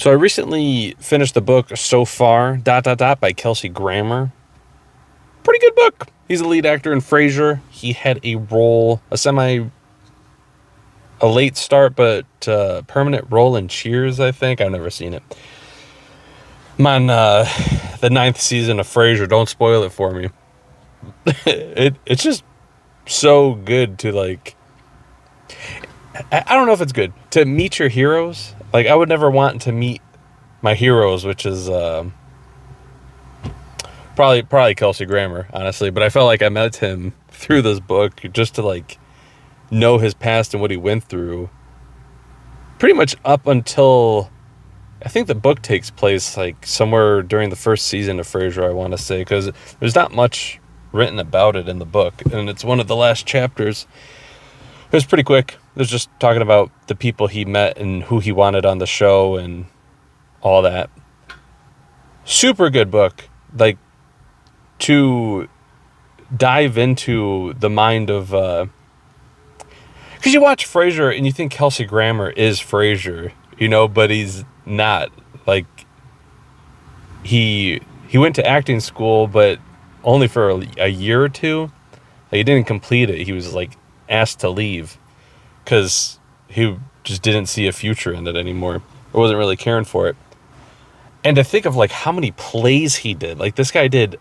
So I recently finished the book So Far, by Kelsey Grammer. Pretty good book. He's a lead actor in Frasier. He had a role, a late start, but permanent role in Cheers, I think. I've never seen it. I'm on the ninth season of Frasier. Don't spoil it for me. It's just so good to, like, I don't know if it's good to meet your heroes. Like, I would never want to meet my heroes, which is probably Kelsey Grammer, honestly. But I felt like I met him through this book just to, like, know his past and what he went through. Pretty much up until I think the book takes place like somewhere during the first season of Frasier, I want to say, because there's not much written about it in the book, and it's one of the last chapters. It was pretty quick. It was just talking about the people he met and who he wanted on the show and all that. Super good book. Like, to dive into the mind of because you watch Frasier and you think Kelsey Grammer is Frasier, but he's not. Like, he went to acting school, but only for a year or two. Like, he didn't complete it. He was, like, asked to leave because he just didn't see a future in it anymore, or wasn't really caring for it. And to think of, like, how many plays he did. Like, this guy did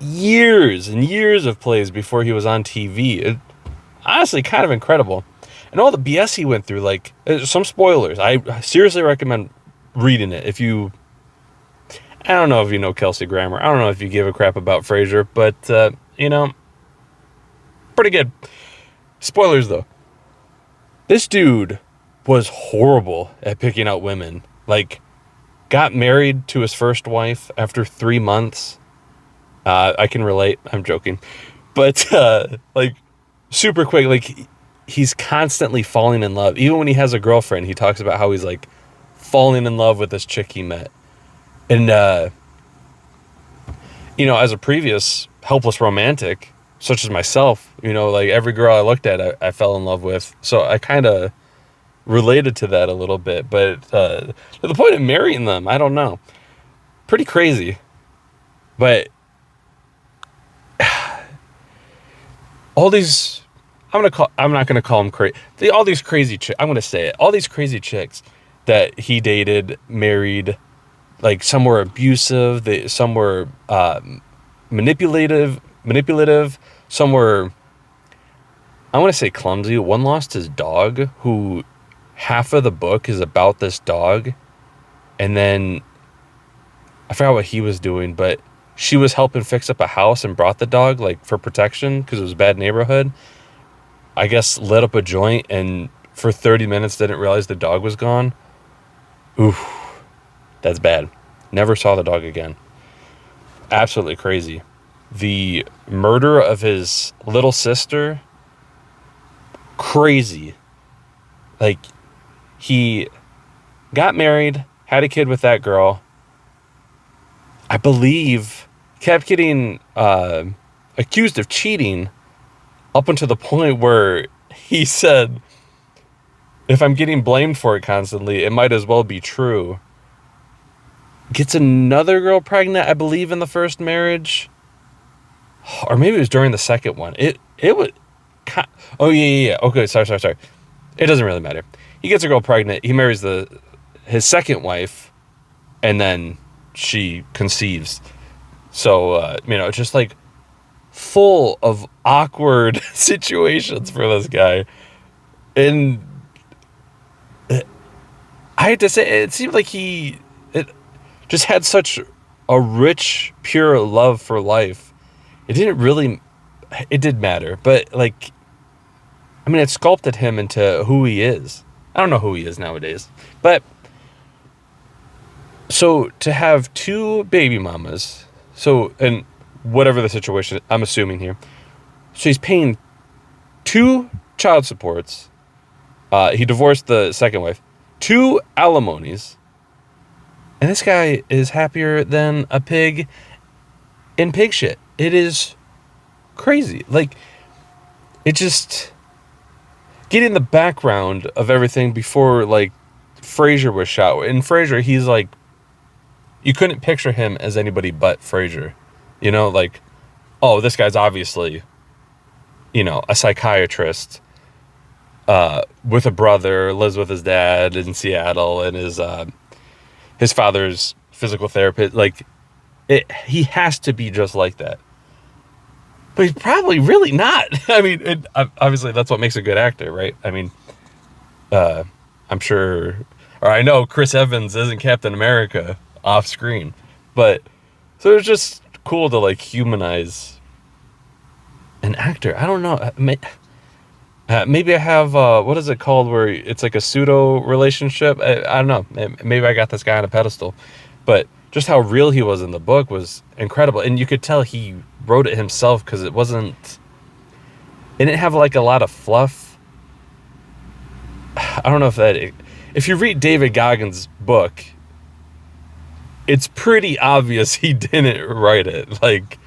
years and years of plays before he was on TV. Honestly, kind of incredible. And all the BS he went through, like, some spoilers. I seriously recommend reading it. I don't know if you know Kelsey Grammer. I don't know if you give a crap about Frasier, but, pretty good. Spoilers, though. This dude was horrible at picking out women. Like, got married to his first wife after 3 months. I can relate. I'm joking. But, like, super quick. Like, he's constantly falling in love. Even when he has a girlfriend, he talks about how he's, like, falling in love with this chick he met. And, as a previous helpless romantic, such as myself, like, every girl I looked at, I fell in love with. So I kind of related to that a little bit. But to the point of marrying them, I don't know. Pretty crazy. But all these, I'm not gonna call them crazy. All these crazy chicks. I'm gonna say it. All these crazy chicks that he dated, married, like, some were abusive, some were manipulative. Some were, I want to say, clumsy. One lost his dog, who half of the book is about this dog, and then I forgot what he was doing, but she was helping fix up a house and brought the dog, like, for protection because it was a bad neighborhood. I guess lit up a joint and for 30 minutes didn't realize the dog was gone. Oof, that's bad. Never saw the dog again. Absolutely crazy. The murder of his little sister, crazy. Like, he got married, had a kid with that girl. I believe kept getting accused of cheating up until the point where he said, if I'm getting blamed for it constantly, it might as well be true. Gets another girl pregnant, I believe, in the first marriage. Or maybe it was during the second one. It was... Oh, yeah. Okay, sorry. It doesn't really matter. He gets a girl pregnant. He marries his second wife, and then she conceives. So, it's just, like, full of awkward situations for this guy. And I hate to say, it seemed like he just had such a rich, pure love for life. It did matter, but, like, it sculpted him into who he is. I don't know who he is nowadays, but so to have 2 baby mamas, and whatever the situation, I'm assuming here, so he's paying 2 child supports. He divorced the second wife, 2 alimonies, and this guy is happier than a pig in pig shit. It is crazy. Like, it just getting the background of everything before, like, Frasier was shot. In Frasier, he's like, you couldn't picture him as anybody but Frasier. You know, like, oh, this guy's obviously, you know, a psychiatrist with a brother, lives with his dad in Seattle, and his father's physical therapist. Like, he has to be just like that. But he's probably really not. I mean, obviously that's what makes a good actor, right? I mean, I'm sure, or I know Chris Evans isn't Captain America off screen, but so it's just cool to like humanize an actor. I don't know. Maybe I have, what is it called where it's like a pseudo relationship? I don't know. Maybe I got this guy on a pedestal, but just how real he was in the book was incredible. And you could tell he wrote it himself because it didn't have like a lot of fluff. I don't know if you read David Goggins' book, it's pretty obvious he didn't write it. Like,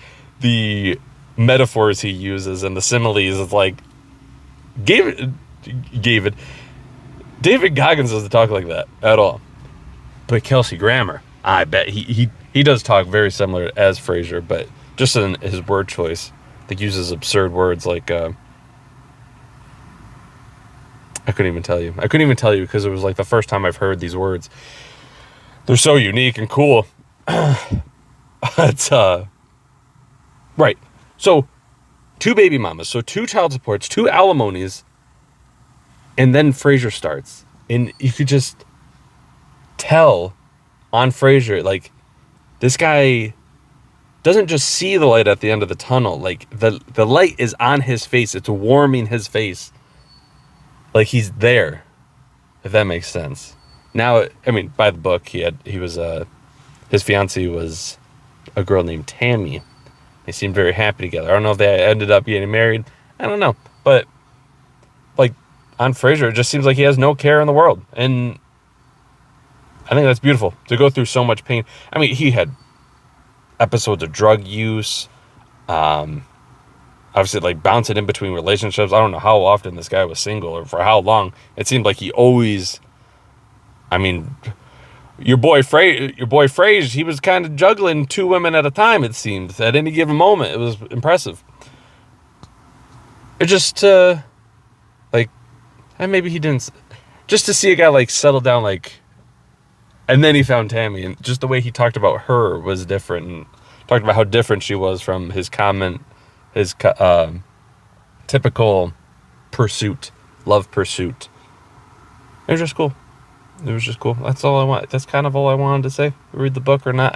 the metaphors he uses and the similes, it's like, David Goggins doesn't talk like that at all. But Kelsey Grammer, I bet he does talk very similar as Frasier, but just in his word choice, I think uses absurd words like I couldn't even tell you. I couldn't even tell you because it was like the first time I've heard these words. They're so unique and cool. It's right. So 2 baby mamas, so 2 child supports, 2 alimonies, and then Frasier starts. And you could just tell on Frasier, like, this guy doesn't just see the light at the end of the tunnel. Like, the light is on his face. It's warming his face. Like, he's there, if that makes sense. Now, I mean, by the book, his fiancée was a girl named Tammy. They seemed very happy together. I don't know if they ended up getting married. I don't know. But, like, on Frasier, it just seems like he has no care in the world. And I think that's beautiful, to go through so much pain. I mean, he had episodes of drug use. Obviously, like, bouncing in between relationships. I don't know how often this guy was single or for how long. It seemed like he always... I mean... Your boy Frasier, he was kind of juggling 2 women at a time, it seemed. At any given moment, it was impressive. It just, like, and maybe he didn't... Just to see a guy, like, settle down, like... And then he found Tammy, and just the way he talked about her was different, and talked about how different she was from his typical love pursuit. It was just cool. It was just cool. That's all I want. That's kind of all I wanted to say. Read the book or not.